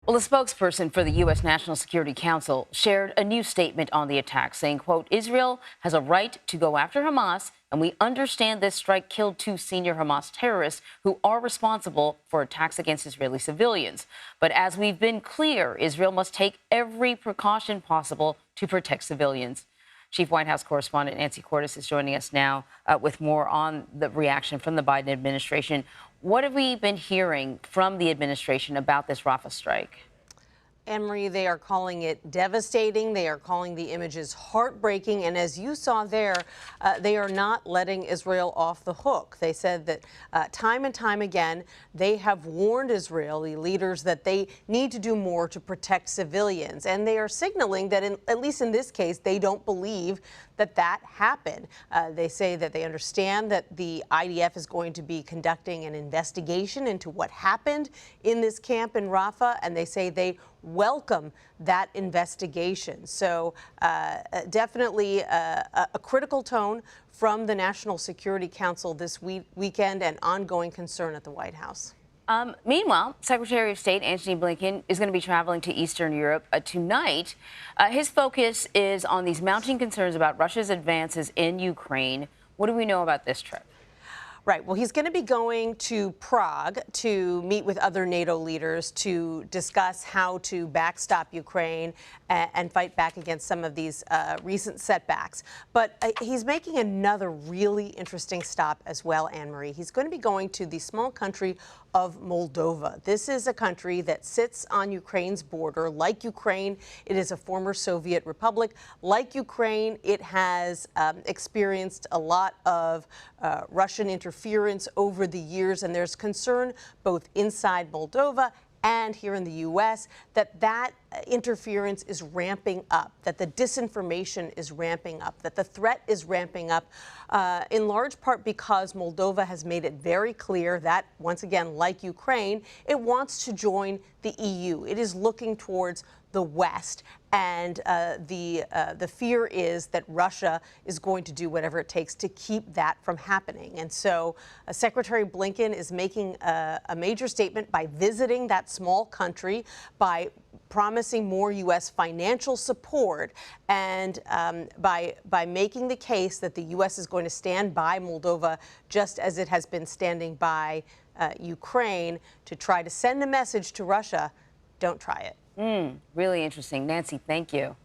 Well, a spokesperson for the U.S. National Security Council shared a new statement on the attack, saying, quote, Israel has a right to go after Hamas, and we understand this strike killed 2 senior Hamas terrorists who are responsible for attacks against Israeli civilians. But as we've been clear, Israel must take every precaution possible to protect civilians. Chief White House correspondent Nancy Cordes is joining us now with more on the reaction from the Biden administration. What have we been hearing from the administration about this Rafah strike? Anne-Marie, they are calling it devastating. They are calling the images heartbreaking. And as you saw there, they are not letting Israel off the hook. They said that time and time again, they have warned Israeli leaders that they need to do more to protect civilians. And they are signaling that, at least in this case, they don't believe that happened. They say that they understand that the IDF is going to be conducting an investigation into what happened in this camp in Rafah, and they say they welcome that investigation. So definitely a critical tone from the National Security Council this weekend and ongoing concern at the White House. Meanwhile, Secretary of State Antony Blinken is going to be traveling to Eastern Europe tonight. His focus is on these mounting concerns about Russia's advances in Ukraine. What do we know about this trip? Right. Well, he's going to be going to Prague to meet with other NATO leaders to discuss how to backstop Ukraine and fight back against some of these recent setbacks. But he's making another really interesting stop as well, Anne-Marie. He's going to be going to the small country of Moldova. This is a country that sits on Ukraine's border. Like Ukraine, it is a former Soviet republic. Like Ukraine, it has experienced a lot of Russian interference over the years, and there's concern both inside Moldova and here in the U.S. that interference is ramping up, that the disinformation is ramping up, that the threat is ramping up, in large part because Moldova has made it very clear that, once again, like Ukraine, it wants to join the EU. It is looking towards the West, and the fear is that Russia is going to do whatever it takes to keep that from happening. And so Secretary Blinken is making a major statement by visiting that small country, by promising more U.S. financial support, and by making the case that the U.S. is going to stand by Moldova just as it has been standing by Ukraine to try to send a message to Russia: don't try it. Really interesting. Nancy, thank you.